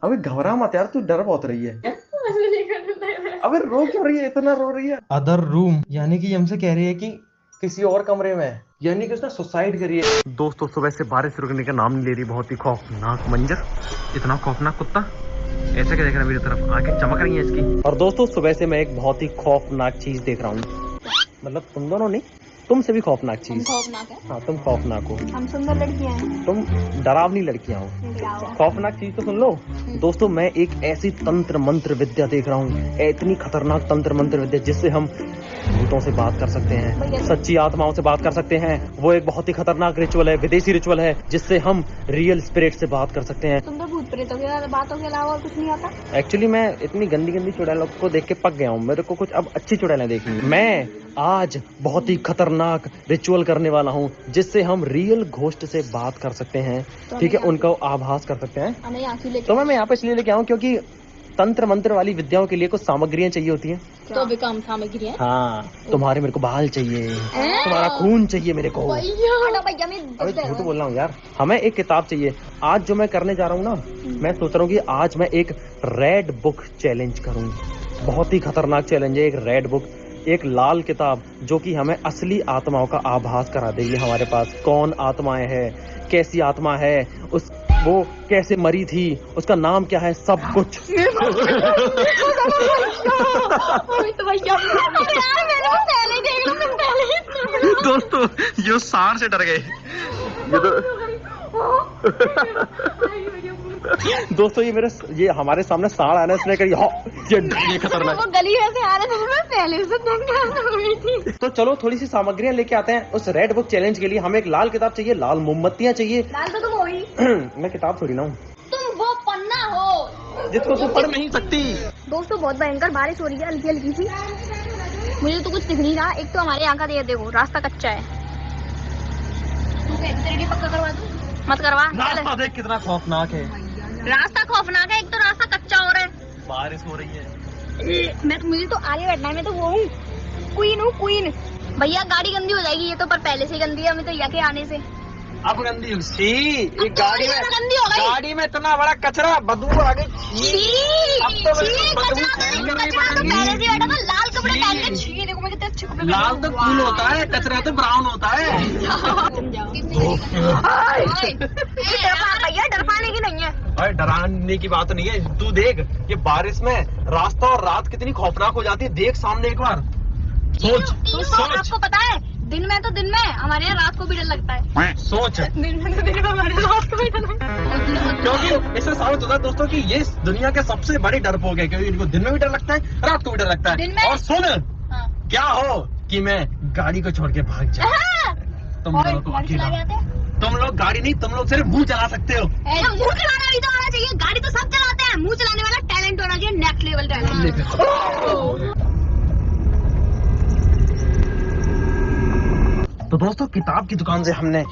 अबे घबरा मत यार, तू डर बहुत रही है। अबे रो क्यों रही है, इतना रो रही है? अदर रूम यानी कि हमसे कह रही है कि किसी और कमरे में है, यानी कि उसने सुसाइड करी है। दोस्तों सुबह से बारिश रुकने का नाम नहीं ले रही, बहुत ही खौफनाक मंजर। इतना खौफनाक कुत्ता ऐसे क्या देख रहा है मेरी तरफ, आंखें चमक रही हैं इसकी। और दोस्तों सुबह से मैं एक बहुत ही खौफनाक चीज देख रहा हूँ, मतलब तुम दोनों नहीं, तुमसे भी खौफनाक चीज। खौफनाक है। हाँ तुम खौफनाक हो, हम सुंदर लड़कियां हैं। तुम डरावनी लड़कियां हो। खौफनाक चीज तो सुन लो दोस्तों, मैं एक ऐसी तंत्र मंत्र विद्या देख रहा हूँ, इतनी खतरनाक तंत्र मंत्र विद्या जिससे हम भूतों से बात कर सकते हैं, सच्ची आत्माओं से बात कर सकते हैं। वो एक बहुत ही खतरनाक रिचुअल है, विदेशी रिचुअल है, जिससे हम रियल स्पिरिट से बात कर सकते हैं। तुम तो भूत प्रेतों की बातों के अलावा और कुछ नहीं आता। एक्चुअली मैं इतनी गंदी गंदी चुड़ैलों को देख के पक गया हूँ, मेरे को कुछ अब अच्छी चुड़ैलें देखनी है। मैं आज बहुत ही खतरनाक रिचुअल करने वाला हूँ, जिससे हम रियल घोस्ट से बात कर सकते हैं। ठीक है, उनका आभास कर सकते हैं। हमें यहाँ क्यों लेके तो मैं यहाँ पे इसलिए लेके आऊँ क्योंकि तंत्र मंत्र वाली विद्याओं के लिए कुछ सामग्रियां चाहिए होती हैं। तो भी काम सामग्री है। हाँ, तुम्हारे मेरे को बाल चाहिए, तुम्हारा खून चाहिए मेरे को। भैया मैं अबे झूठ बोल रहा हूँ यार, हमें एक किताब चाहिए। आज जो मैं करने जा रहा हूँ ना, मैं सोच रहा हूँ कि आज मैं एक रेड बुक चैलेंज करूँ। बहुत ही खतरनाक चैलेंज है, एक रेड बुक, एक लाल किताब जो कि हमें असली आत्माओं का आभास करा देगी। हमारे पास कौन आत्माएं हैं, कैसी आत्मा है, उस वो कैसे मरी थी, उसका नाम क्या है, सब कुछ। दोस्तों ये सांड से डर गए ये तो। दोस्तों ये हमारे सामने सांड आना, इसने कही ये खतरनाक। वो गली में से आ रहे थे, मैं पहले से हुई थी। तो चलो थोड़ी सी सामग्रियां लेके आते हैं उस रेड बुक चैलेंज के लिए। हमें एक लाल किताब चाहिए, लाल मोमबत्तियां चाहिए। लाल तो तुम हो ही। मैं किताब थोड़ी ना हूँ, तुम वो पन्ना हो जिसको तू पढ़ नहीं सकती। दोस्तों बहुत भयंकर बारिश हो रही है, हल्की हल्की सी। मुझे तो कुछ दिख नहीं रहा। एक तो हमारे यहाँ का देखो रास्ता कच्चा है। पक्का करवा दूं? मत करवा। रास्ता देख कितना खौफनाक है। रास्ता खौफनाक है, एक तो रास्ता कच्चा हो रहा है, बारिश हो रही है। मुझे तो आगे बैठना है, मैं तो वो हूँ, क्वीन हूँ, क्वीन। भैया गाड़ी गंदी हो जाएगी, ये तो पर पहले से गंदी है, हमें तो यहाँ के आने से। अब गंदी हो गई, गाड़ी में गंदी हो गई। गाड़ी में इतना बड़ा कचरा, बदबू आ गई। लाल कपड़े पहन के छी, देखो मैं कितने अच्छे कपड़े। लाल तो कूल होता है, कचरा तो ब्राउन होता है। भैया डर पाने की नहीं है। अरे डराने की बात नहीं है, तू देख ये बारिश में रास्ता और रात कितनी खौफनाक हो जाती है। देख सामने एक बार, सोच। आपको पता है दिन में हमारे यहाँ रात को भी डर लगता है। सोच, दिन में हमारे रात को भी डर लगता है। क्योंकि इससे साबित होता है दोस्तों कि ये दुनिया के सबसे बड़े डरपोक है, क्योंकि इनको दिन में भी डर लगता है, रात को भी डर लगता है। और सुन, क्या हो कि मैं गाड़ी को छोड़ के भाग जाऊं, तुम लोगों को अकेला। तुम लोग गाड़ी नहीं, तुम लोग सिर्फ मुंह चला सकते हो। मुंह चलाना भी तो आना चाहिए, गाड़ी तो सब चलाते हैं, मुंह चलाने वाला टैलेंट होना चाहिए, नेक्स्ट लेवल टैलेंट। तो दोस्तों किताब की दुकान से हमने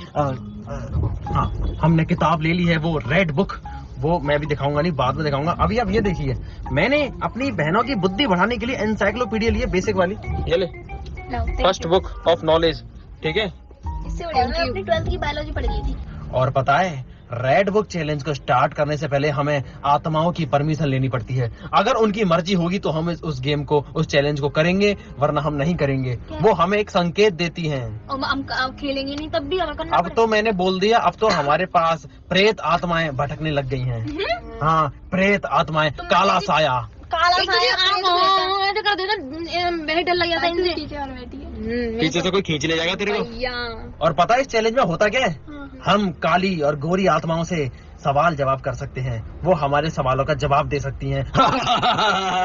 किताब ले ली है, वो रेड बुक। वो मैं भी दिखाऊंगा नहीं, बाद में दिखाऊंगा। अभी आप ये देखिए, मैंने अपनी बहनों की बुद्धि बढ़ाने के लिए एनसाइक्लोपीडिया ली है, बेसिक वाली। ये ले, फर्स्ट बुक ऑफ नॉलेज, ठीक है। इससे मैंने अपनी 12th की बायोलॉजी पढ़ ली थी। और पता है, रेड बुक चैलेंज को स्टार्ट करने से पहले हमें आत्माओं की परमिशन लेनी पड़ती है। अगर उनकी मर्जी होगी तो हम उस गेम को, उस चैलेंज को करेंगे, वरना हम नहीं करेंगे। वो हमें एक संकेत देती हैं। हम खेलेंगे नहीं तब भी हमें करना। अब तो मैंने बोल दिया, अब तो हमारे पास प्रेत आत्माएं भटकने लग गई हैं। हाँ, प्रेत आत्माएं, काला साया। काला साया तो कर देना, बहुत डर लग जाता है इनसे। पीछे से कोई खींच ले जाएगा तेरे को। भैया और पता है इस चैलेंज में होता क्या है, हम काली और गोरी आत्माओं से सवाल जवाब कर सकते हैं, वो हमारे सवालों का जवाब दे सकती हैं।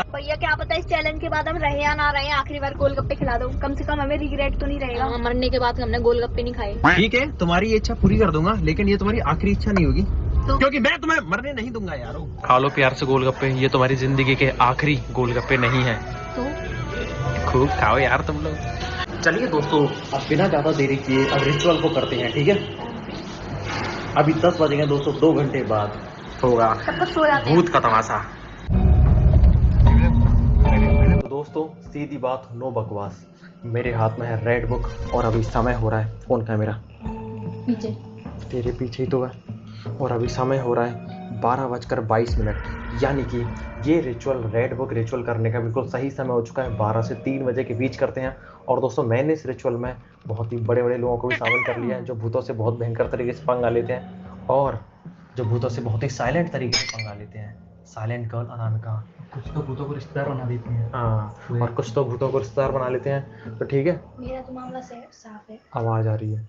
भैया क्या पता इस चैलेंज के बाद हम रहे या ना रहे, आखिरी बार गोलगप्पे खिला दो, कम से कम हमें रिग्रेट तो नहीं रहेगा। मरने के बाद हमने गोलगप्पे नहीं खाए। ठीक है, तुम्हारी इच्छा पूरी कर दूंगा, लेकिन ये तुम्हारी आखिरी इच्छा नहीं होगी, क्योंकि मैं तुम्हें मरने नहीं दूंगा यारो। खा लो प्यार से गोलगप्पे, ये तुम्हारी जिंदगी के आखिरी गोलगप्पे नहीं है। तो खूब खाओ यार तुम लोग। चलिए दोस्तों, अब बिना ज्यादा देरी किए अब रिचुअल को करते हैं, ठीक है। अभी 10 बजेंगे दोस्तों, 2 घंटे बाद होगा भूत का तमाशा। तो दोस्तों सीधी बात, नो बकवास, मेरे हाथ में है रेड बुक और अभी समय हो रहा है, फोन का मेरा पीछे तेरे पीछे ही तो है, और अभी समय हो रहा है 12:22, यानी कि ये रिचुअल, रेड बुक रिचुअल करने का बिल्कुल सही समय हो चुका है। 12 से 3 बजे के बीच करते हैं। और दोस्तों मैंने इस रिचुअल में बहुत ही बड़े बड़े लोगों को भी शामिल कर लिया है, जो भूतों से बहुत भयंकर तरीके से पंगा लेते हैं और जो भूतों से बहुत ही साइलेंट तरीके से पंगा लेते हैं। Silent girl Anamika. कुछ तो भूतों को रिश्तेदार बना देती हैं। हाँ, और कुछ तो भूतों को रिश्तेदार बना लेते हैं। तो ठीक है, मेरा तो मामला साफ है। आवाज आ रही है।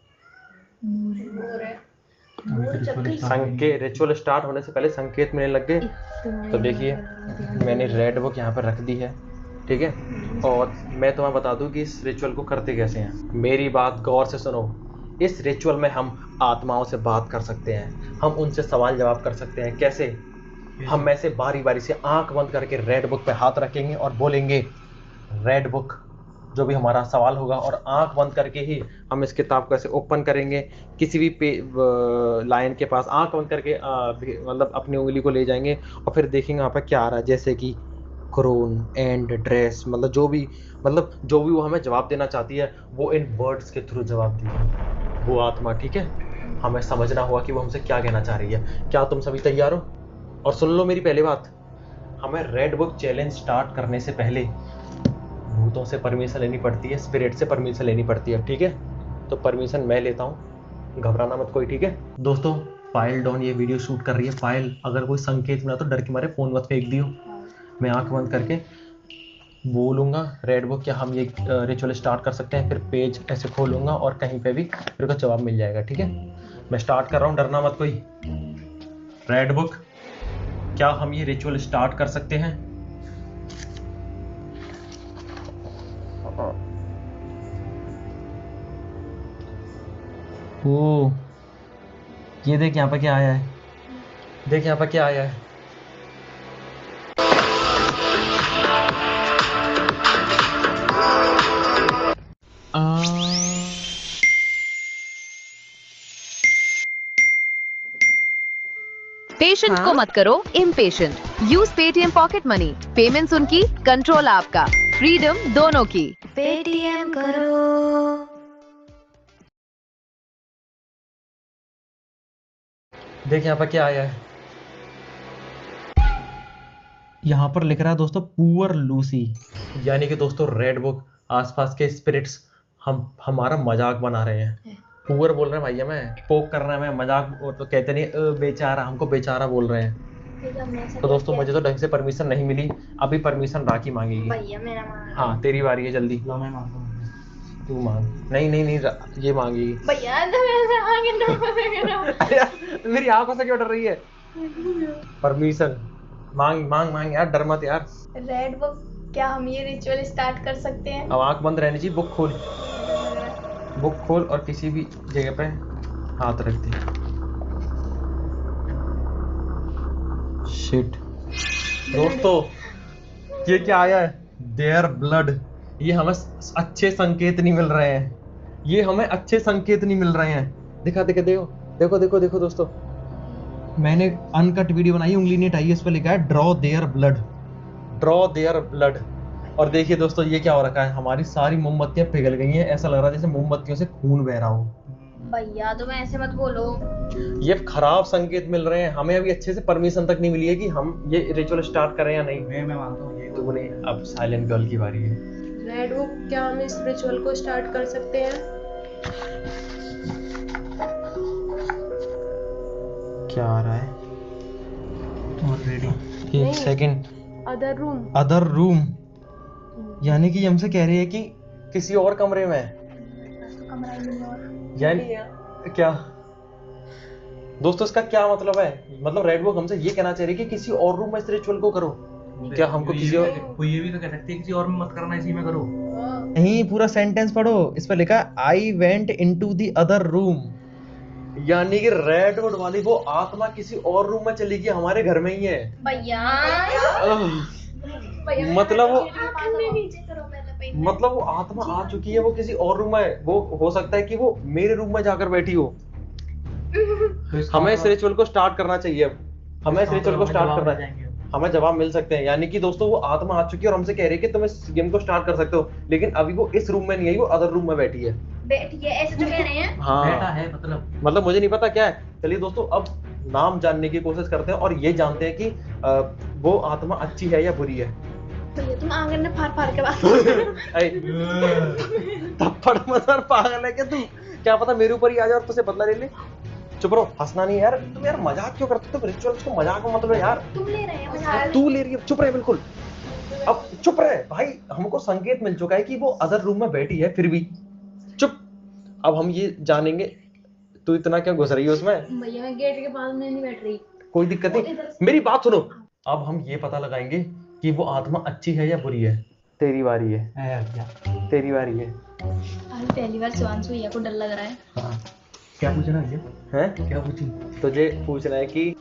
संकेत, रिचुअल स्टार्ट होने से पहले संकेत मिलने लग गए। तो देखिए मैंने रेड बुक यहाँ पर रख दी है, ठीक है। और मैं तुम्हें बता दूं कि इस रिचुअल को करते कैसे हैं। मेरी बात गौर से सुनो। इस रिचुअल में हम आत्माओं से बात कर सकते हैं, हम उनसे सवाल जवाब कर सकते हैं। कैसे? हम में से बारी बारी से आंख बंद करके रेड बुक पे हाथ रखेंगे और बोलेंगे रेड बुक, जो भी हमारा सवाल होगा, और आंख बंद करके ही हम इस किताब को ऐसे ओपन करेंगे। किसी भी लाइन के पास आंख बंद करके मतलब अपनी उंगली को ले जाएंगे और फिर देखेंगे वहाँ पर क्या आ रहा है, जैसे कि क्रोन, एंड, ड्रेस, मतलब जो भी वो हमें जवाब देना चाहती है वो इन वर्ड्स के थ्रू जवाब देगी वो आत्मा, ठीक है। हमें समझना होगा कि वो हमसे क्या कहना चाह रही है। क्या तुम सभी तैयार हो? और सुन लो मेरी पहली बात, हमें रेड बुक चैलेंज स्टार्ट करने से पहले भूतों से परमिशन लेनी पड़ती है, स्पिरिट से परमिशन लेनी पड़ती है, ठीक है। तो परमिशन मैं लेता हूँ, घबराना मत कोई, ठीक है। दोस्तों पायल डॉन ये वीडियो शूट कर रही है। पायल, अगर कोई संकेत मिला तो डर के मारे फोन मत फेंक दियो। मैं आंख बंद करके बोलूंगा रेड बुक, क्या हम ये रिचुअल स्टार्ट कर सकते हैं। फिर पेज ऐसे खोलूंगा और कहीं पे भी फिर उसका जवाब मिल जाएगा, ठीक है। मैं स्टार्ट कर रहा हूँ, डरना मत कोई। रेड बुक, क्या हम ये रिचुअल स्टार्ट कर सकते हैं? ओ, ये देख यहाँ पर क्या आया है, देख यहाँ पर क्या आया है। पेशेंट को मत करो impatient. Use Paytm pocket money. Payments उनकी, कंट्रोल आपका, फ्रीडम दोनों की। पेटीएम करो। देख यहाँ पर क्या आया है। यहाँ पर लिख रहा है दोस्तों पुअर लूसी, यानी कि दोस्तों रेड बुक, आसपास के स्पिरिट्स हमारा मजाक बना रहे हैं। पुअर बोल रहे हैं भैया, मैं पोक कर रहे हैं, मैं मजाक, वो तो कहते नहीं बेचारा, हमको बेचारा बोल रहे हैं। तो दोस्तों मुझे तो ढंग से परमिशन नहीं मिली, अभी परमिशन राखी मांगेगी। भैया मेरा मांग। हाँ तेरी बारी है, जल्दी लो मैं मांगता हूँ। तू मांग। नहीं नहीं नहीं, ये मांगेगी। भैया मेरी आंखों से क्यों डर रही है? परमिशन मांग मांग मांग यार, डर मत यार। रेड बुक, क्या हम ये रिचुअल स्टार्ट कर सकते हैं? अब आंख बंद रहनी चाहिए। बुक खोल, बुक खोल और किसी भी जगह पे हाथ रख दे। शिट दोस्तों, ये क्या आया है? Their blood. ये हमें अच्छे संकेत नहीं मिल रहे हैं, ये हमें अच्छे संकेत नहीं मिल रहे हैं। दिखा दिखा, देखो देखो देखो देखो दोस्तों, मैंने अनकट वीडियो बनाई, उंगली नहीं हटाई, इस पर लिखा है draw their blood, draw their blood. और देखिए दोस्तों ये क्या हो रखा है, हमारी सारी मोमबत्तियां पिघल गई हैं। ऐसा लग रहा है जैसे मोमबत्तियों से खून बह रहा हो। भैया तुम ऐसे मत बोलो, ये खराब संकेत मिल रहे हैं हमें। अभी अच्छे से परमिशन तक नहीं मिली है कि हम ये रिचुअल स्टार्ट करें या नहीं। मैं मानता हूँ ये। तू नहीं, अब साइलेंट गर्ल की बारी है। रेड बुक, क्या हम इस रिचुअल को स्टार्ट कर सकते हैं? क्या आ रहा है? ऑलरेडी एक second. Other room. Other room, यानी कि हमसे कह रही है कि किसी और कमरे में है। कमरा ही नहीं और। यानी क्या दोस्तों, इसका क्या मतलब है? मतलब रेड बुक हमसे ये कहना चाह रही है कि किसी और रूम में इस रिचुअल को करो। क्या हमको किसी और, कोई ये भी तो कह सकती है किसी और में मत करना, इसी में करो। नहीं, पूरा सेंटेंस पढ़ो। इस पर लिखा है I went into the other room, यानी कि रेड वुड वाली वो आत्मा किसी और रूम में चली गई, हमारे घर में ही है। भैया मतलब वो आत्मा आ चुकी है, वो किसी और रूम में। वो हो सकता है कि वो मेरे रूम में जाकर बैठी हो। हमें इस रिचुअल को स्टार्ट करना चाहिए। अब हमें इस रिचुअल को स्टार्ट करना है, हमें जवाब मिल सकते हैं। यानी कि दोस्तों वो आत्मा आ चुकी है और हमसे कह रही है कि तुम इस गेम को स्टार्ट कर सकते हो, लेकिन अभी वो इस रूम में नहीं आई, वो अदर रूम में बैठी है। बैठी है ऐसे जो कह रहे हैं। हाँ बैठा है मतलब मुझे नहीं पता क्या है। चलिए दोस्तों, अब नाम जानने की कोशिश करते हैं और ये जानते हैं कि वो आत्मा अच्छी है या बुरी है। भैया तुम आंगन में फाड़ फाड़ के बात थप्पड़ मत पागल है क्या तुम? क्या पता मेरे ऊपर ही आ जाए और तुझे बदला ले ले। चुप रहो, हंसना नहीं यार। तुम यार मजाक क्यों करते हो? रिचुअल्स को मजाक में मतलब है यार। तुम ले रहे हो मजाक। तू ले रही है, चुप रहे बिल्कुल। अब चुप रहे भाई, हमको संकेत मिल चुका है कि वो अदर रूम में बैठी है, फिर भी चुप। अब हम ये जानेंगे, तू इतना क्यों घुस रही है उसमें? भैया मैं गेट के पास में नहीं बैठ रही। कोई दिक्कत नहीं, मेरी बात सुनो। अब हम ये पता लगाएंगे कि वो आत्मा अच्छी है या बुरी है। तेरी बारी है, तेरी बारी है। आज पहली बार शिवांशु भैया को डर लग रहा है। हाँ, क्या पूछना है? हैं? क्या पूछी? तुझे पूछना है कि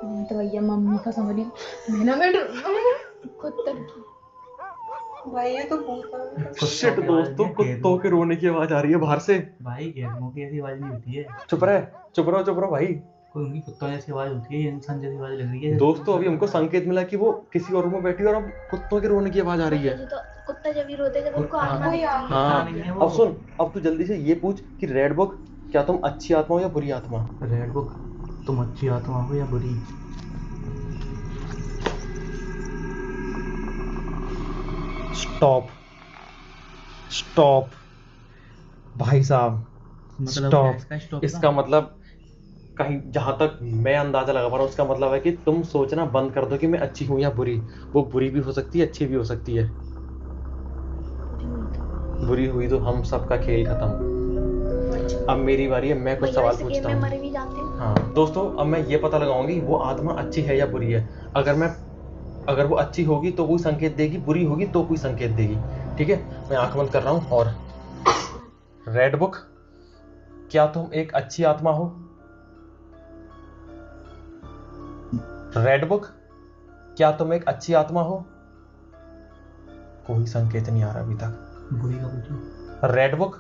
तो भैया मम्मी का समझ नहीं। मैं ना मैं कुत्ते की। भाई ये तो भूत शिट दोस्तों, कुत्तों के रोने की आवाज आ रही है बाहर से। भाई गैरों की ऐसी आवाज नहीं होती है। चुप रहे, चुप रहो, चुप रहो भाई। कोई उनकी कुत्तों जैसी आवाज होती है, ये इंसान जैसी आवाज लग रही है। दोस्तों अभी हमको संकेत मिला कि वो किसी और रूम में बैठी है और अब कुत्तों के रोने की आवाज आ रही है। तो कुत्ता जब भी रोते जब उनको आत्मा दिखती है। हाँ, अब सुन, अब तू जल्दी से ये पूछ कि रेड बुक, क्या तुम अच्छी आत्मा हो या बुरी आत्मा? रेड बुक, तुम अच्छी आत्मा हो या बुरी? स्टॉप, स्टॉप भाई साहब, स्टॉप। इसका मतलब कहीं जहां तक मैं अंदाजा लगा पा रहा हूँ, उसका मतलब है कि तुम सोचना बंद कर दो कि मैं अच्छी हूं या बुरी। वो बुरी भी हो सकती है, अच्छी भी हो सकती है। बुरी हुई तो हम सबका खेल खत्म। अब मेरी बारी है, मैं कुछ सवाल पूछता हूँ। मरे भी जाते हैं। हाँ दोस्तों, अब मैं ये पता लगाऊंगी वो आत्मा अच्छी है या बुरी है। अगर वो अच्छी होगी तो कोई संकेत देगी, बुरी होगी तो कोई संकेत देगी। ठीक है, मैं आंख बंद कर रहा हूँ। और रेड बुक, क्या तुम एक अच्छी आत्मा हो? रेड बुक, क्या तुम एक अच्छी आत्मा हो? कोई संकेत नहीं आ रहा अभी तक। बुरी का पूछो। रेड बुक,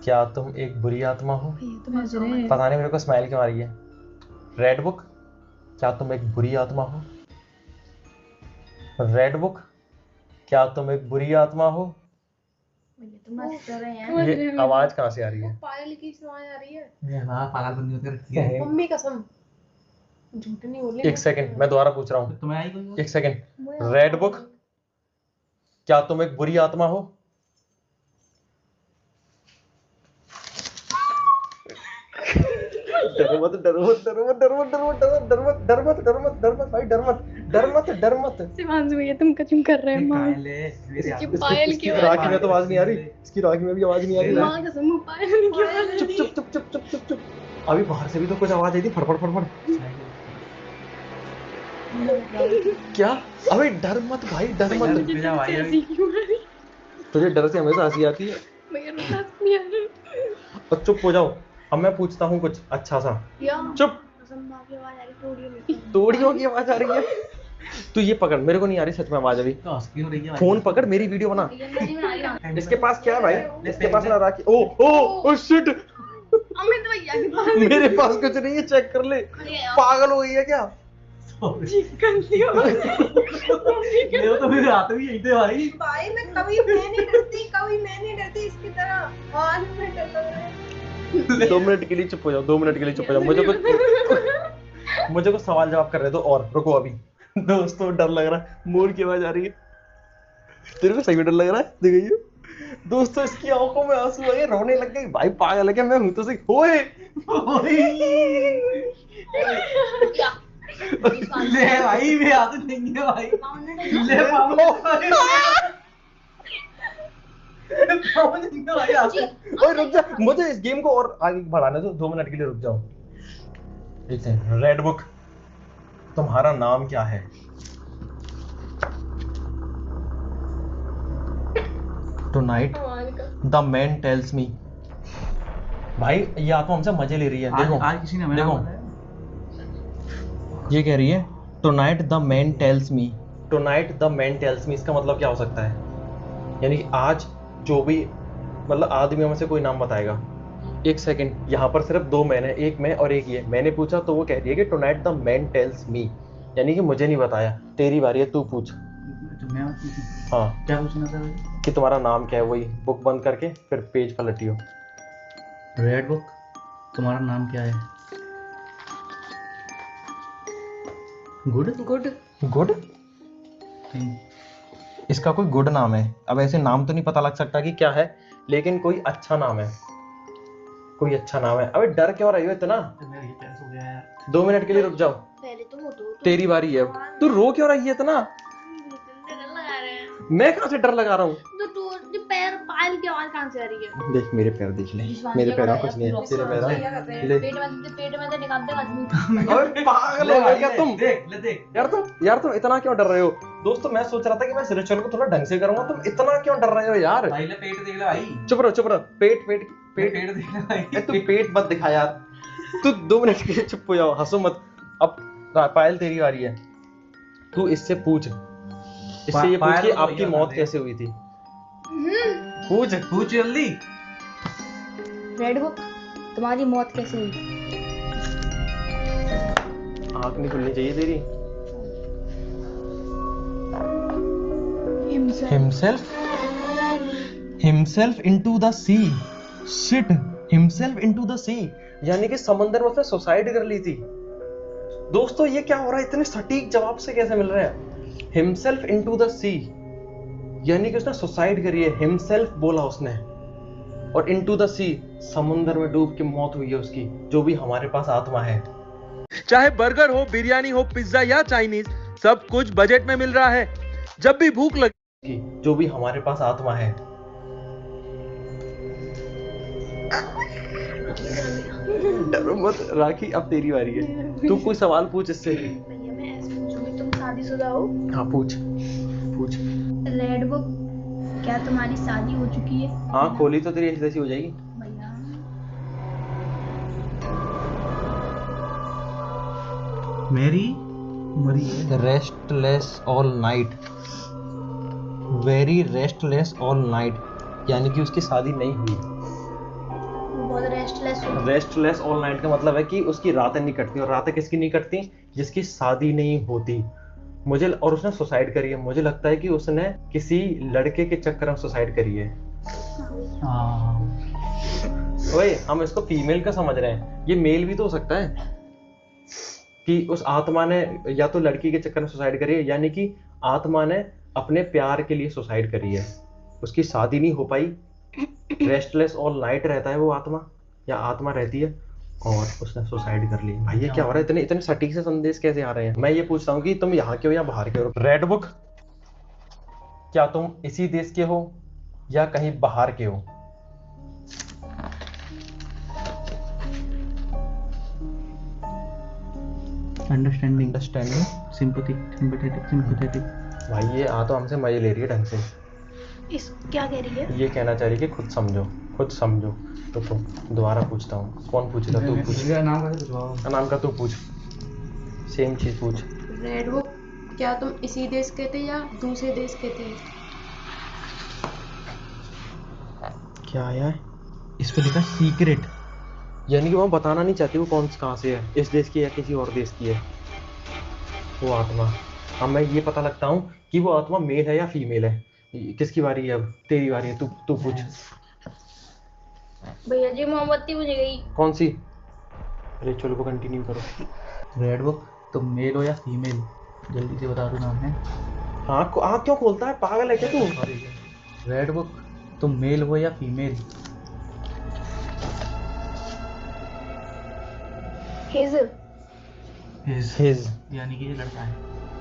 क्या तुम एक बुरी आत्मा हो? पता नहीं मेरे को स्माइल क्यों आ रही है। रेड बुक, क्या तुम एक बुरी आत्मा हो? रेड बुक, क्या तुम एक बुरी आत्मा हो? तुम हंस रहे हैं। ये आवाज कहाँ से आ रही है? पायल की आवाज आ रही है। हाँ, पागलपंती होती है। मम्मी कसम, झूठ नहीं बोल। एक सेकंड, मैं दोबारा पूछ रहा हूँ। तुम्हें आई कोई? एक सेकंड। रेड बुक, क्या तुम एक बुरी आत्मा हो? डर मत, डर मत, डर मत, डर मत, डर मत, डर मत, डर मत, डर मत, डर मत भाई, डर मत, डर मत, डर मत। शिवांशु भैया तुम कसम कर रहे हैं। मां पायल की राखी में तो आवाज नहीं आ रही, इसकी राखी में भी आवाज नहीं आ रही। मां कसम पायल की आवाज। चुप चुप चुप चुप चुप चुप चुप। अभी बाहर से भी तो कुछ आवाज आई थी, फड़फड़ फड़फड़। क्या? अबे डर मत भाई, डर मत। तुझे डर से हमेशा हंसी आती है। और चुप हो जाओ, अब मैं पूछता हूँ कुछ अच्छा सा। चुप। तोड़ियों की आवाज आ रही है। तू ये पकड़, मेरे को नहीं आ रही सच में आवाज अभी। फोन पकड़, मेरी वीडियो बना। इसके पास क्या है भाई? इसके पास ना राखी। ओ ओ ओ शिट, अमित भैया के पास मेरे पास कुछ नहीं है, चेक कर ले। पागल हो गई है क्या? गलती हो मेरे तो मेरे हाथ में यही थे भाई। भाई मैं कभी मैं नहीं डरती इसकी तरह। आज मैं डर लग रहा है। 2 मिनट के लिए चुप हो जाओ, 2 मिनट के लिए चुप हो जाओ। मुझे कुछ सवाल जवाब कर रहे दो और रुको अभी। दोस्तों डर लग रहा है, मोर की आवाज आ रही है। तेरे को सही में डर लग रहा है? देखिए दोस्तों, इसकी आंखों में आंसू आ गए, रोने लग गई। भाई पागल है क्या? मैं हूं तो सही। ओए ले भाई, मेरे हाथ में नहीं है भाई। ले ओए रुक जा, मुझे इस गेम को और आगे बढ़ाने दो। 2 मिनट के लिए रुक जाओ। एक सेकंड। रेड बुक, तुम्हारा नाम क्या है? Tonight the man tells me. भाई ये आत्मा हमसे मजे ले रही है। देखो आज किसी ने देखो, ये कह रही है tonight the man tells me. Tonight the man tells me, इसका मतलब क्या हो सकता है? यानी कि आज जो भी मतलब आदमियों में से कोई नाम बताएगा। एक सेकंड, यहाँ पर सिर्फ 2 मैन है, एक मैं और एक ये। मैंने पूछा तो वो कह रही है कि tonight the man tells me, यानी कि मुझे नहीं बताया। तेरी बारी है, तू पूछ। हाँ, क्या पूछना था? कि तुम्हारा नाम क्या है? वही बुक बंद करके फिर पेज पलटियो। रेड बुक, तुम्हारा नाम क्या है? Good good. गुड? इसका कोई गुड नाम है। अब ऐसे नाम तो नहीं पता लग सकता कि क्या है, लेकिन कोई अच्छा नाम है, कोई अच्छा नाम है। अबे डर क्यों रही हो इतना? 2 मिनट के लिए रुक जाओ, पहले तो वो दो तेरी बारी है। तू रो क्यों रही है इतना? लगा रहे हैं मैं कहाँ से डर लगा रहा हूँ? तो पैर पायल की आवाज कहाँ से आ रही है? देख मेरे पैर देख ले, मेरे पैर में कुछ नहीं है, तेरे पैर में ले। पेट में से निकालते आदमी। अबे पागल हो गए क्या तुम? देख यार तुम इतना क्यों डर रहे हो? दोस्तों मैं सोच रहा था कि मैं रिचुअल को थोड़ा ढंग से करूंगा, तुम इतना क्यों डर रहे हो यार? भाई ले पेट देख ले भाई। चुप रहो। पेट पेट देख ले भाई। तू पेट मत दिखा यार, तू 2 मिनट के लिए चुप हो जाओ, हंसो मत। अब पायल तेरी बारी है, तू इससे पूछ, इससे ये पूछ कि आपकी मौत कैसे हुई थी। पूछ जल्दी। रेड बुक, तुम्हारी मौत कैसे हुई? आँख नहीं खुलनी चाहिए तेरी। Himself into the sea. Shit, himself into the sea. यानी कि समंदर में उसने सुसाइड कर ली थी। दोस्तों ये क्या हो रहा है? इतने सटीक जवाब से कैसे मिल रहे हैं? Himself into the sea, यानी कि उसने सुसाइड करी है। Himself बोला उसने, और into the sea, समुंदर में डूब के मौत हुई है उसकी। जो भी हमारे पास आत्मा है, चाहे बर्गर हो, बिरयानी हो, पिज्जा या चाइनीज, सब कुछ बजट में मिल रहा है। जब भी भूख लगी, जो भी हमारे पास आत्मा है। डरो मत राखी, अब तेरी बारी है। तू कोई सवाल पूछ इससे। भैया मैं ऐसे पूछूंगी, तुम शादीशुदा हो? हाँ पूछ। रेड बुक, क्या तुम्हारी शादी हो चुकी है? हाँ खोली तो तेरी ऐसी तैसी हो जाएगी। भैया मेरी मरी है। Restless all night, very restless all night, यानी कि उसकी शादी नहीं हुई। बहुत रेस्टलेस ऑल नाइट का मतलब है कि उसकी रातें नहीं कटती, और रातें किसकी नहीं कटती? जिसकी शादी नहीं होती। और उसने सुसाइड करी है। मुझे लगता है कि उसने किसी लड़के के चक्कर में सुसाइड करी है। ओए हम इसको फीमेल का समझ रहे हैं, ये मेल भी तो हो सकता है कि उस आत्मा ने या तो लड़की के चक्कर में सुसाइड करी है, यानी कि आत्मा ने अपने प्यार के लिए सुसाइड करी है। उसकी शादी नहीं हो पाई, रेस्टलेस ऑल नाइट रहता है वो आत्मा, या आत्मा रहती है, और उसने सुसाइड कर ली। भाई ये क्या हो रहा है? इतने सटीक से संदेश कैसे आ रहे हैं? मैं ये पूछता हूँ कि तुम यहाँ के हो या बाहर के हो? रेड बुक, क्या तुम इसी देश के हो या कहीं बाहर के हो? Understanding, sympathetic. भाई ये तो हमसे मजे ले रही है ढंग से। इस क्या कह रही है? ये कहना चाह रही है कि खुद समझो। तो दोबारा पूछता हूँ। कौन पूछेगा? तू पूछ। नाम का तू पूछ, सेम चीज पूछ। रेड बुक, क्या तुम इसी देश के थे या दूसरे देश के थे? क्या आया है? इस पे लिखा सीक्रेट, यानी कि वो बताना नहीं चाहती वो कहाँ से है, इस देश की या किसी और देश की है वो आत्मा। अब मैं ये पता लगता हूँ कि वो आत्मा मेल है या फीमेल है। किसकी बारी है अब? तेरी बारी है, तू पूछ। भैया जी मोमबत्ती बुझ गई। कौन सी? रिचुअल को कंटिन्यू करो। रेड बुक, तुम मेल हो या फीमेल? जल्दी से बता दो नाम है। आँख क्यों खोलता है? पागल है क्या तू? रेड बुक, तुम मेल हो या फीमेल? हेजल। हिज, यानी कि ये लड़का है।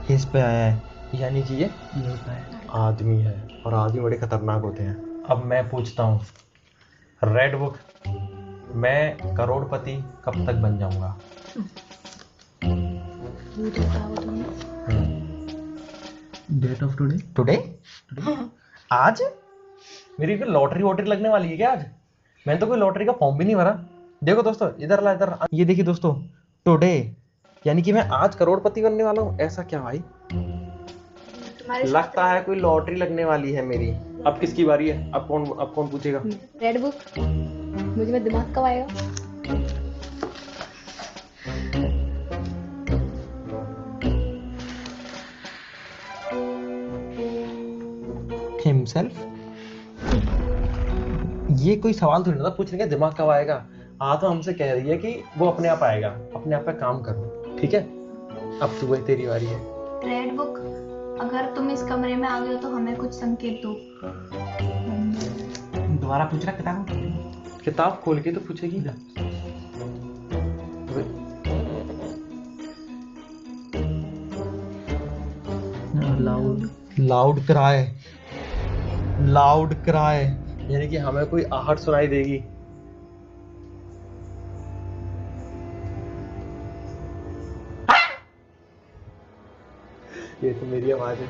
हिज पे आया है, यानी कि ये लड़का है। आदमी है, और आदमी बड़े खतरनाक होते हैं। अब मैं पूछता हूँ, रेड बुक, मैं करोड़पति कब तक बन जाऊंगा? Date of today? आज? मेरी कोई लॉटरी वॉटरी लगने वाली है क्या आज? मैंने तो कोई लॉटरी का फॉर्म भी नहीं भरा। देखो दोस्तों, इधर ये देखिए दोस्तों, टुडे, यानी कि मैं आज करोड़पति बनने वाला हूँ। ऐसा क्या भाई? लगता है कोई लॉटरी लगने वाली है मेरी। अब किसकी बारी है? अब कौन पूछेगा? रेड बुक, मुझे में दिमाग कब आएगा? हिमसेल्फ? ये कोई सवाल थोड़ी ना था पूछने का, दिमाग कब आएगा। तो हमसे कह रही है कि वो अपने आप आएगा, अपने आप पे काम करो, ठीक है? अब तू है, तेरी बारी है। रेड बुक, अगर तुम इस कमरे में आ गए हो तो हमें कुछ संकेत दो। दोबारा पूछ रहा किताब। किताब खोल के तो पूछेगी। लाउड क्राई, लाउड क्राई, यानी कि हमें कोई आहट सुनाई देगी। ये तो मेरी आवाज है,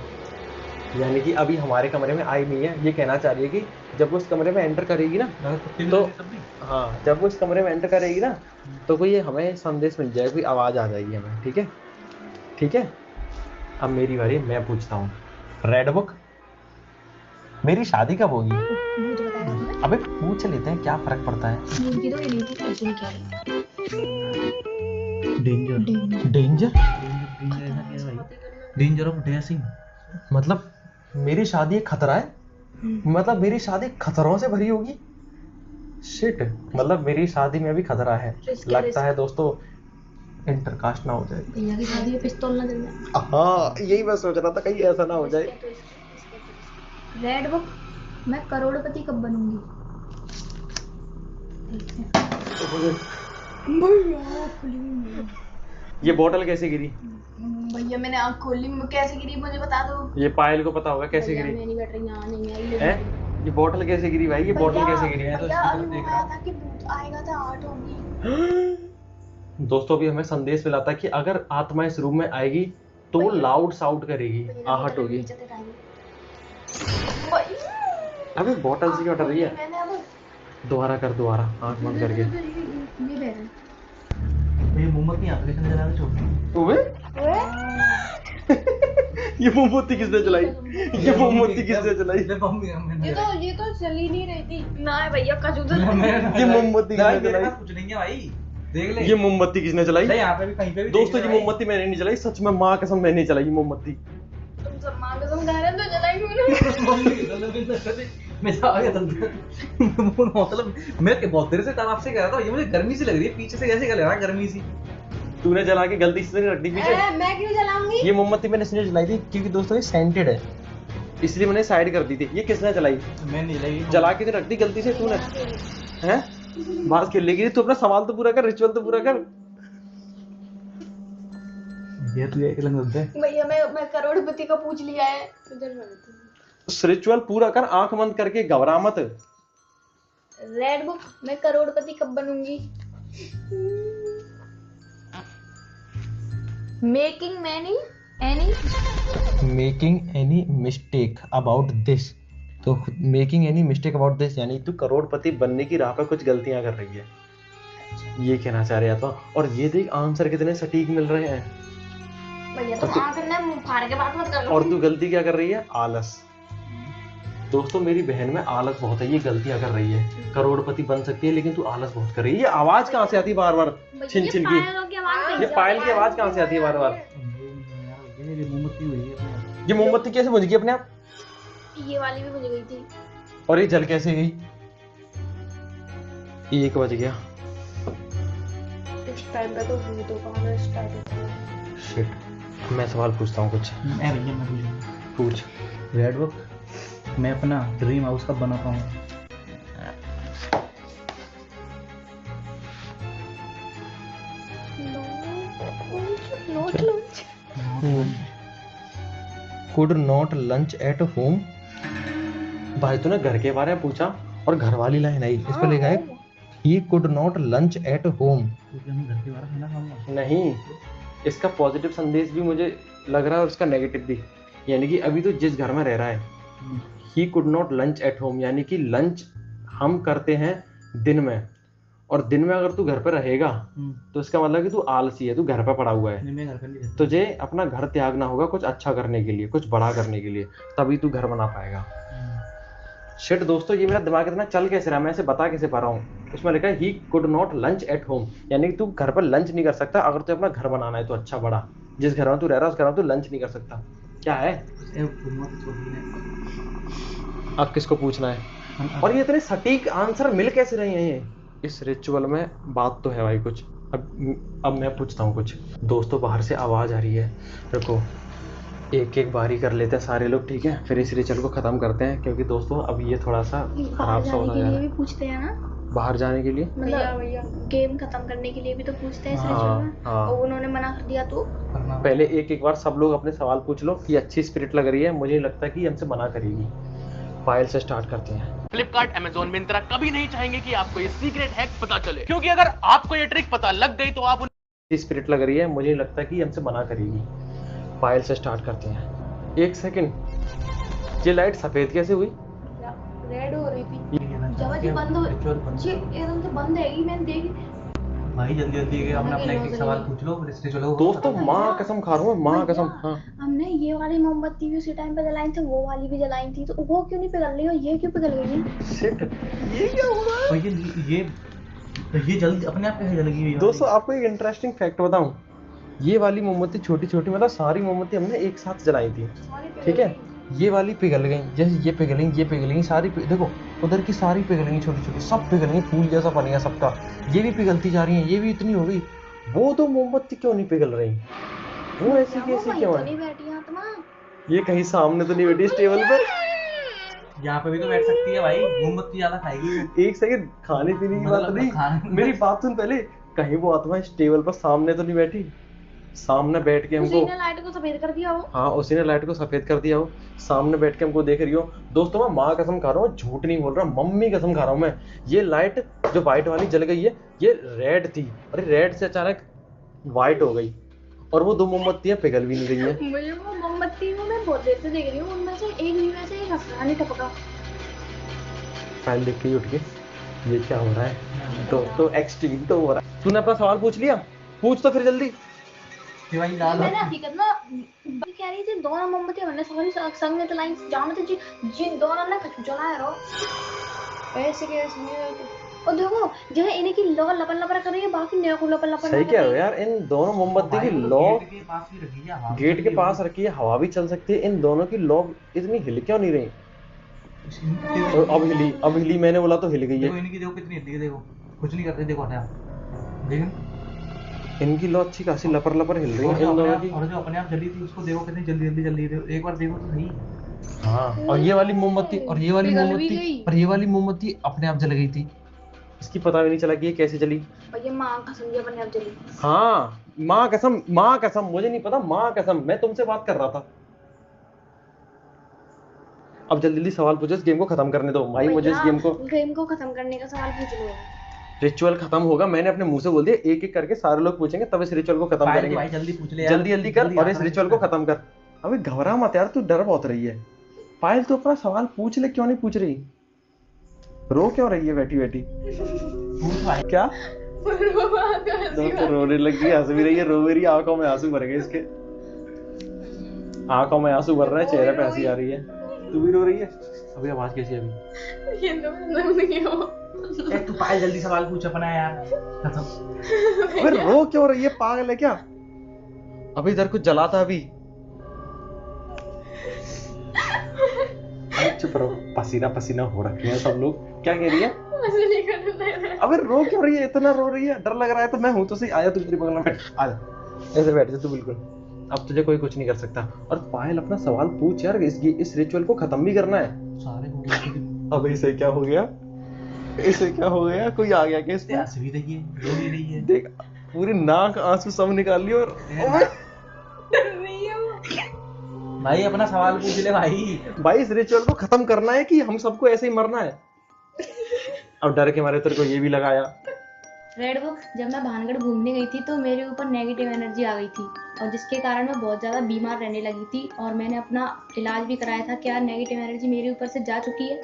यानी कि अभी हमारे कमरे में आई नहीं है। ये कहना चाह रही है कि जब वो इस कमरे में एंटर करेगी ना तो हाँ, जब वो इस कमरे में एंटर करेगी ना तो कोई हमें संदेश मिल जाएगा, कोई आवाज आ जाएगी हमें। ठीक है, ठीक है। अब मेरी बारी, मैं पूछता हूँ। रेड बुक, मेरी शादी कब होगी? अबे पूछ लेते हैं, क्या फर्क पड़ता है। Danger, danger, danger of dashing. मतलब मेरी शादी एक खतरा है? मतलब मेरी शादी खतरों से भरी होगी? शिट, मतलब मेरी शादी में भी खतरा है। लगता है दोस्तों इंटरकास्ट ना हो जाए। भैया की शादी में पिस्तौल ना जल जाए। हाँ, यही मैं सोच रहा था, कहीं ऐसा ना हो जाए। रेड बुक, मैं करोड़पति कब बनूंगी? भैया खुली, ये बोतल कैसे गिरी? भैया मैंने आँख खोली, कैसे गिरी मुझे बता दो। ये पायल को पता होगा कैसे गिरी। मैं नहीं बैठ रही, यहाँ नहीं आई है? ये बोतल कैसे गिरी भाई? ये बोतल कैसे गिरी है? भैया अभी बताया था कि भूत आएगा तो आहट होगी। दोस्तों अभी हमें संदेश मिला था कि अगर आत्मा इस रूम में आएगी तो वो लाउड साउट करेगी, आहट होगी। अबे बोतल से क्यों हट रही है? दोबारा कर, दोबारा आंख बंद करके। ये मोमबत्ती यहाँ पे किसने जला के छोड़? ओए ये मोमबत्ती किसने जलाई? ये मोमबत्ती किसने जलाई? ये तो चल ही नहीं रही थी ना भैया कजू ये मोमबत्ती किसने जलाई? कुछ नहीं है भाई, देख ले। ये मोमबत्ती किसने जलाई? यहाँ पे भी कहीं पे भी दोस्तों ये मोमबत्ती मैंने नहीं जलाई, सच में माँ कसम मैंने नहीं जलाई ये मोमबत्ती। तुम सब माँ कसम खा रहे हो तो जलाएंगे। मैं आ गया मतलब मैं बहुत देर से तालाब से कह रहा था, ये मुझे गर्मी सी लग रही है पीछे से, कैसे कर रहा है गर्मी सी। तूने जला के गलती से रख दी पीछे। मैं क्यों जलाऊंगी? ये मोमबत्ती मैंने इसलिए जलाई थी क्योंकि दोस्तों ये सेंटेड है, इसलिए मैंने साइड कर दी थी। ये किसने जलाई? मैं नहीं जलाई, जला के रख दी गलती से तूने। हैं? बात खेल लेगी तू, अपना सवाल तो पूरा कर, रिचुअल तो पूरा कर। ये तू एक लंग दे भैया मैं करोड़पति का पूछ लिया है। रिचुअल पूरा कर, आंख बंद करके, घबरा मत। रेड बुक, मैं करोड़पति कब बनूंगी? Making any mistake about this, तो making any mistake about this यानी तू करोड़पति बनने की राह पर कुछ गलतियां कर रही है, ये कहना चाह रहा था। और ये देख आंसर कितने सटीक मिल रहे हैं। भैया तुम आंख ने मुंह फाड़ के बात मत कर लो। और तू गलती क्या कर रही है? आलस। दोस्तों मेरी बहन में आलस बहुत है, ये गलतियां कर रही है। करोड़पति बन सकती है लेकिन तू आलस बहुत कर रही है। ये आवाज कहाँ से आती है बार बार छिन छिन की? ये पायल की आवाज कहाँ से आती है बार बार? ये मोमबत्ती कैसे बुझ गई अपने आप? ये वाली भी बुझ गई थी। और ये जल कैसे गई? 1 बज गया। इस टाइम पे तो भूतों का आना स्टार्ट होता है। शिट, मैं सवाल पूछता हूँ कुछ। पूछ। रेड बुक, मैं अपना ड्रीम हाउस कब बना पाऊँ? Could not lunch at home. भाई तूने घर के बारे में पूछा और घर वाली लाइन आई, इस पर लिखा है he could not lunch at home. घर के बारे में खाना खाऊंगा? नहीं, इसका पॉजिटिव संदेश भी मुझे लग रहा है और इसका नेगेटिव भी। यानी कि अभी तो जिस घर में रह रहा है he could not lunch at home, यानी कि लंच हम करते हैं दिन में, और दिन में अगर तू घर पर रहेगा तो इसका मतलब कि तू आलसी है, तू घर पर पड़ा हुआ है। नहीं, मैं घर पर नहीं रहता। तुझे अपना घर त्यागना होगा कुछ अच्छा करने के लिए, कुछ बड़ा करने के लिए, तभी तू घर बना पाएगा। शिट दोस्तों, ये मेरा दिमाग इतना चल कैसे रहा है, मैं इसे बता कैसे पा रहा हूँ। उसमें लिखा है he could not lunch at home, यानी कि तू घर पर लंच नहीं कर सकता। अगर तू अपना घर बनाना है तो अच्छा बड़ा, जिस घर में तू रह रहा है उस घर में तू लंच नहीं कर सकता। क्या है? अब किसको पूछना है? और ये इतने सटीक आंसर मिल कैसे रहे हैं? ये इस रिचुअल में बात तो है भाई कुछ। अब मैं पूछता हूँ कुछ। दोस्तों बाहर से आवाज आ रही है, देखो एक एक बारी कर लेते हैं सारे लोग, ठीक है? फिर इस रिचुअल को खत्म करते हैं, क्योंकि दोस्तों अब ये थोड़ा सा खराब सा होता जा रहा है। पूछते हैं ना बाहर जाने के लिए, मतलब गेम खत्म करने के लिए भी तो पूछते हैं इस रिचुअल में। हाँ। और उन्होंने मना कर दिया तो पहले एक एक बार सब लोग अपने सवाल पूछ लो कि अच्छी स्पिरिट लग रही है, मुझे नहीं लगता कि हमसे मना करेगी। पायल से स्टार्ट करते हैं। फ्लिपकार्ट, अमेजोन, मिंत्रा कभी नहीं चाहेंगे कि आपको ये सीक्रेट हैक पता चले, क्योंकि अगर आपको ये ट्रिक पता लग गई तो आप स्पिरिट लग रही है, मुझे नहीं लगता कि हमसे मना करेगी। पायल से स्टार्ट करते हैं। एक सेकंड, ये लाइट सफेद कैसे हुई? रेड हो रही थी जब ये बंद हो ये एकदम से बंद है। मैंने देख भाई जल्दी जल्दी हमने अपना एक सवाल पूछ लो, फिर इससे चलो। दोस्तों माँ कसम खा रहा हूँ, माँ कसम। हाँ हमने ये वाली मोमबत्ती भी उसी टाइम पे जलाई थी, वो वाली भी जलाई थी, तो वो क्यों नहीं पिघल रही और ये क्यों पिघल गई? शिट, ये क्या हुआ? तो ये जल्दी अपने आप कैसे जल गई? दोस्तों आपको एक इंटरेस्टिंग फैक्ट बताऊं, ये वाली मोमबत्ती छोटी छोटी, मतलब सारी मोमबत्ती हमने एक साथ जलाई थी, ठीक है? ये वाली पिघल गई, जैसे ये पिघलेंगी सारी देखो उधर की सारी पिघलेंगी, छोटी छोटी सब पिघलेंगी, फूल जैसा बन गया सबका। ये भी पिघलती जा रही है, ये भी इतनी हो गई। वो तो मोमबत्ती क्यों नहीं पिघल रही? वो ऐसी कैसी क्यों है? ये कहीं सामने तो नहीं बैठी इस टेबल पर? यहाँ पे भी तो बैठ सकती है भाई, मोमबत्ती ज्यादा खाएगी। एक सेकंड, खाने पीने की बात नहीं, मेरी बात सुन पहले। कहीं वो आत्मा इस टेबल पर सामने तो नहीं बैठी? सामने बैठ के हमको, उसी ने लाइट को सफेद कर दिया हो। हाँ उसी ने लाइट को सफेद कर दिया हो, सामने बैठ के हमको देख रही हो। दोस्तों मैं माँ कसम खा रहा हूँ, झूठ नहीं बोल रहा, मम्मी कसम खा रहा हूँ मैं। ये लाइट जो व्हाइट वाली जल गई है, ये रेड थी, अरे रेड से अचानक व्हाइट हो गई, और वो दो मोमबत्तियां पिघल भी नहीं रही है। मुझे वो मोमबत्ती में मैं बहुत देर से देख रही हूँ, उनमें से एक हंसना नहीं टपका। फाइल देख के ही उठ के, ये क्या हो रहा है? दोस्तों एक्सट्रीम तो हो रहा है। तूने अपना सवाल पूछ लिया? पूछ तो फिर जल्दी। मैंने हकीकत में कह रही थी, दोनों मोमबत्तियां मैंने सारी संग में जलाई, जाने थे जिन दोनों ने कुछ जलाया रो ऐसे कैसे। और देखो जो इन्हें की लौ लपन लपन कर रही है, बाकी मेरे को लपन लपन। सही कह रहे हो यार, इन दोनों मोमबत्ती की लौ गेट के पास रखी है, हवा भी चल सकती है। इन दोनों की लौ इतनी हिल क्यों नहीं रही? अब हिली, मैंने बोला तो हिल गई है। देखो कितनी हिल गई, देखो कुछ नहीं करते, देखो लेकिन इनकी लौ अच्छी खासी लपर लपर हिल रही है इन दोनों की। और जो अपने आप जली थी उसको देखो कितनी जल्दी जल्दी जल रही है, एक बार देखो तो सही। हाँ, और ये वाली मोमबत्ती और ये वाली मोमबत्ती अपने आप जल गई थी, इसकी पता भी नहीं चला कि ये कैसे जली। और ये माँ कसम ये अपने आप जली। हाँ माँ कसम, मुझे नहीं पता, माँ कसम, मैं तुमसे बात कर रहा था। अब जल्दी जल्दी सवाल पूछो, इस गेम को खत्म करने दो भाई, मुझे इस गेम को खत्म करने का सवाल पूछ लो। रिचुअल खत्म होगा, मैंने अपने मुंह से बोल दिया, एक एक करके सारे लोग पूछेंगे, तब इस रिचुअल को खत्म करेंगे। भाई जल्दी पूछ ले, जल्दी जल्दी कर और इस रिचुअल को खत्म कर। अबे घबरा मत यार, तू डर बहुत रही है। पायल तू अपना सवाल पूछ ले, क्यों नहीं पूछ रही? रो क्यों रही है बैठी बैठी? क्या रोने लगी, हंस भी रही है, रो भी रही है, आंखों में आंसू भर गए इसके, आंखों में आंसू भर रहा है, चेहरे पे हंसी आ रही है। तू भी रो रही है? अभी आवाज कैसी है अभी? तू पायल जल्दी सवाल पूछ अपना यार, खत्म। अबे रो क्यों रही है, पागल है क्या? अभी इधर कुछ जला था अभी। चुप रहो, पसीना पसीना हो रखे हैं सब लोग। क्या कह रही है? अबे रो क्यों रही है, इतना रो रही है? डर लग रहा है तो मैं हूं तो सही, आया तू मेरी बगल में बैठ, आ जा, ऐसे बैठ जा तू बिल्कुल। अब तुझे कोई कुछ नहीं कर सकता। और पायल अपना सवाल पूछ यार, इस रिचुअल को खत्म भी करना है सारे। अब इसे क्या हो गया, इसे क्या हो गया? कोई आ गया क्या इसमें? हंस भी रही है, रो भी रही है, देख पूरी नाक आंसू सब निकाल लिया। और भाई अपना सवाल पूछ ले भाई इस रिचुअल को खत्म करना है कि हम सबको ऐसे ही मरना है? अब डर के मारे तेरे को ये भी लगाया। रेड बुक, जब मैं भानगढ़ घूमने गई थी तो मेरे ऊपर नेगेटिव एनर्जी आ गई थी, और जिसके कारण मैं बहुत ज़्यादा बीमार रहने लगी थी, और मैंने अपना इलाज भी कराया था। क्या नेगेटिव एनर्जी मेरे ऊपर से जा चुकी है?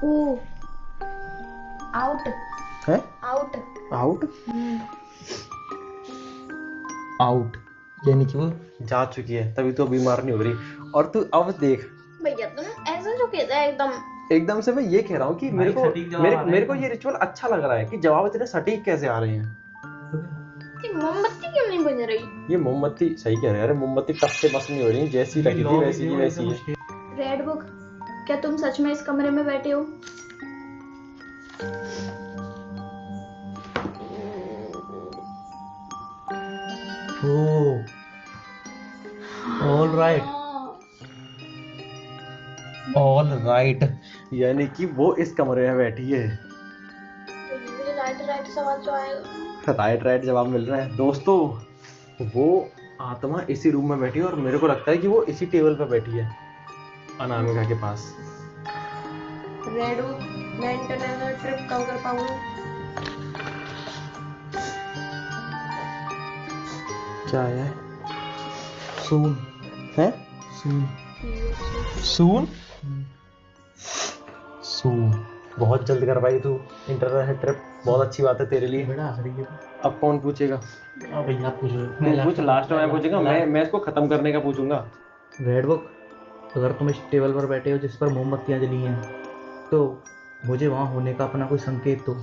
ओ आउट है, आउट आउट आउट, यानी कि वो जा चुकी है, तभी तो बीमार नहीं हो रही। और तू अब देख भैया, तुम ऐसा जो कहता है एकदम से मैं ये कह रहा हूँ कि मेरे को ये रिचुअल अच्छा लग रहा है कि जवाब इतने सटीक कैसे आ रहे हैं। मोमबत्ती क्यों नहीं बन रही? ये मोमबत्ती सही कह रहे हैं, अरे मोमबत्ती तब से बस नहीं हो रही, जैसी लगी थी वैसी की वैसी है। रेड बुक, क्या तुम सच में इस कमरे में बैठे हो? ऑल राइट, ऑल राइट, यानी कि वो इस कमरे में बैठी है। मुझे राइट सवाल जो आएगा। राइट जवाब मिल रहा है दोस्तों। वो आत्मा इसी रूम में बैठी है और मेरे को लगता है कि वो इसी टेबल पे बैठी है, अनामिका के पास। रेड बुक, मैं इंटरनेशनल ट्रिप कब कर पाऊंगा? क्या है? सून है? सून सून? सून बहुत जल्द कर पाई तू इंटरनेशनल ट्रिप, बहुत अच्छी बात है तेरे लिए। बड़ा हंस रही है। अब कौन पूछेगा? भैया आप पूछो। तू पूछ, लास्ट में मैं पूछूंगा, मैं इसको खत्म करने का पूछूंगा। रेड बुक, अगर तुम इस टेबल पर बैठे हो जिस पर मोमबत्तियां जली हैं, तो मुझे वहां होने का अपना कोई संकेत दो।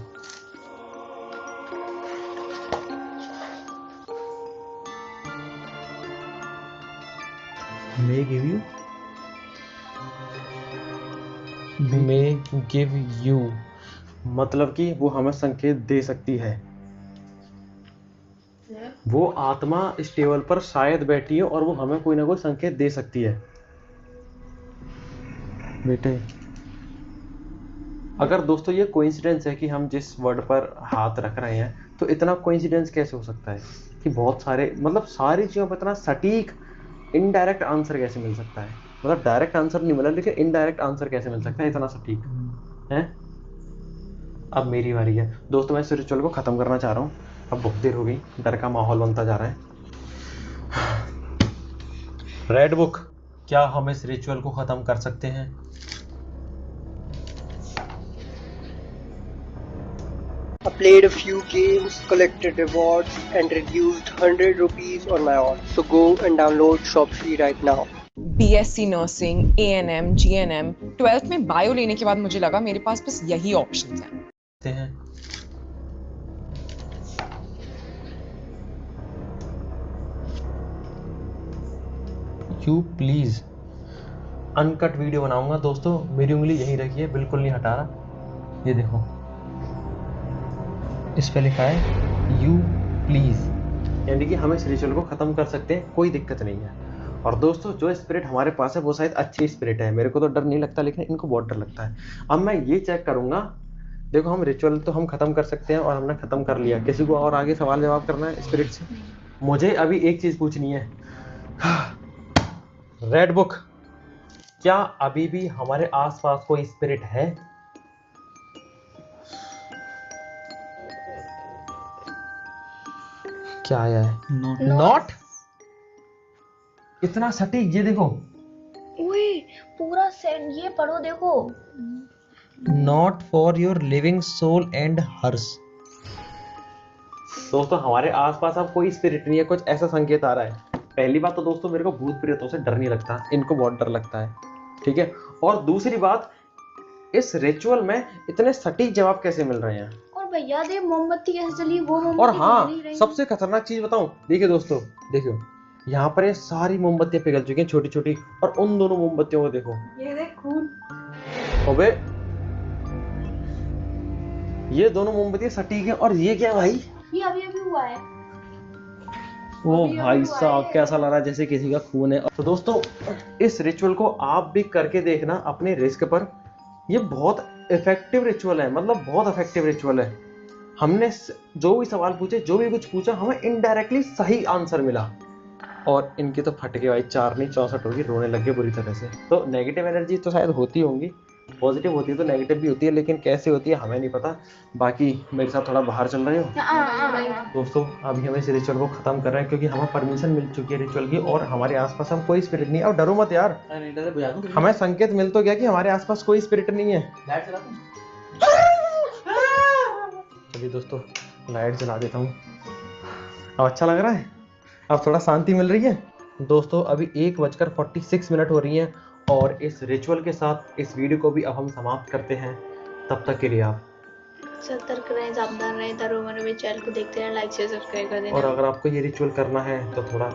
May give you? May give you मतलब कि वो हमें संकेत दे सकती है। वो आत्मा इस टेबल पर शायद बैठी है और वो हमें कोई ना कोई संकेत दे सकती है। बेटे, अगर दोस्तों ये कोइंसिडेंस है कि हम जिस वर्ड पर हाथ रख रहे हैं, तो इतना कोइंसिडेंस कैसे हो सकता है कि बहुत सारे, मतलब सारी चीजों पर इतना सटीक इनडायरेक्ट आंसर कैसे मिल सकता है? मतलब डायरेक्ट आंसर नहीं मिला, लेकिन इनडायरेक्ट आंसर कैसे मिल सकता है इतना सटीक है? अब मेरी बारी है दोस्तों, मैं इस रिचुअल को खत्म करना चाह रहा हूँ। अब बहुत देर हो गई, डर का माहौल बनता जा रहा है। रेड बुक, क्या हम इस रिचुअल को खत्म कर सकते हैं? I played a few games, collected rewards, and reduced 100 rupees on my odds. So go and download Shopsy right now. BSc nursing, A&M, GNM, 12th में बायो लेने के बाद मुझे लगा मेरे पास बस यही ऑप्शंस हैं। यू प्लीज अनकट वीडियो बनाऊंगा दोस्तों, मेरी उंगली यहीं रखी है, बिल्कुल नहीं हटा रहा। ये देखो, इस पे लिखा है यू प्लीज, यानी कि हम इस रिचुअल को खत्म कर सकते हैं, कोई दिक्कत नहीं है। और दोस्तों जो स्पिरिट हमारे पास है वो शायद अच्छी स्पिरिट है, मेरे को तो डर नहीं लगता, लेकिन इनको बहुत डर लगता है। अब मैं ये चेक करूंगा। देखो, हम रिचुअल तो हम खत्म कर सकते हैं और हमने खत्म कर लिया। किसी को और आगे सवाल जवाब करना है स्पिरिट से? मुझे अभी एक चीज पूछनी है। रेड बुक, क्या अभी भी हमारे आसपास कोई स्पिरिट है? क्या आया है? नॉट। इतना सटीक, ये देखो। ओए, पूरा सेट ये पढ़ो, देखो। Not for your living soul and hers. दोस्तों हमारे आसपास अब कोई स्पिरिट नहीं है, कुछ ऐसा संकेत आ रहा है। पहली बात तो दोस्तों, मेरे को भूत प्रेतों से डर नहीं लगता, इनको बहुत डर लगता है, ठीक है। और दूसरी बात, इस रिचुअल में इतने सटीक जवाब कैसे मिल रहे हैं? और भैया दे मोमबत्ती कैसे जली? वो मोमबत्ती और हाँ, जल ही रही। सबसे खतरनाक चीज बताऊं, देखिए दोस्तों, देखियो यहाँ पर ये सारी मोमबत्तियां पिघल चुकी हैं, छोटी छोटी, और उन दोनों मोमबत्तियों को देखो, ये देख खून। अबे ये दोनों मोमबत्तियां सटीक हैं, और ये क्या भाई? ये अभी अभी हुआ है। ओ अभी भाई हुआ साहब, है। कैसा लग रहा है जैसे किसी का खून है। तो दोस्तों इस रिचुअल को आप भी करके देखना अपने रिस्क पर। ये बहुत इफेक्टिव रिचुअल है, मतलब बहुत इफेक्टिव रिचुअल है। हमने जो भी सवाल पूछे, जो भी कुछ पूछा, हमें इनडायरेक्टली सही आंसर मिला। और इनकी तो फट गई भाई, 4 नहीं 64 होगी, रोने लग गए बुरी तरह से। तो नेगेटिव एनर्जी तो शायद होती होंगी, पॉजिटिव होती है तो नेगेटिव भी होती है, लेकिन कैसे होती है हमें नहीं पता। बाकी मेरे साथ थोड़ा बाहर चल रहे हो दोस्तों। अभी हम इस रिचुअल को खत्म कर रहे हैं, क्योंकि हमें परमिशन मिल चुकी है रिचुअल की, और हमारे आसपास हम कोई स्पिरिट नहीं है। अब डरो मत यार, हमें संकेत मिल तो गया कि हमारे आसपास कोई स्पिरिट नहीं है। चलिए दोस्तों, लाइट जला देता हूँ। अब अच्छा लग रहा है, अब थोड़ा शांति मिल रही है। दोस्तों अभी 1:46 हो रही हैं, और इस रिचुअल के साथ इस वीडियो को भी अब हम समाप्त करते हैं। तब तक के लिए आप सतर्क रहें, सावधान रहें, दारोमन में चैनल को देखते रहें, लाइक शेयर सब्सक्राइब कर देना। और अगर आपको ये रिचुअल करना है तो थोड़ा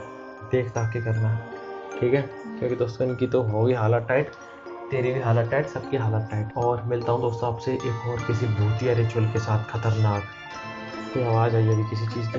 देख ताक के करना है, ठीक है? क्योंकि दोस्तों इनकी तो होगी हालत टाइट, तेरी भी हालत टाइट, सबकी हालत टाइट। और मिलता हूँ दोस्तों आपसे एक और किसी भूतिया रिचुअल के साथ, खतरनाक। कोई आवाज़ आई अभी किसी चीज़ की।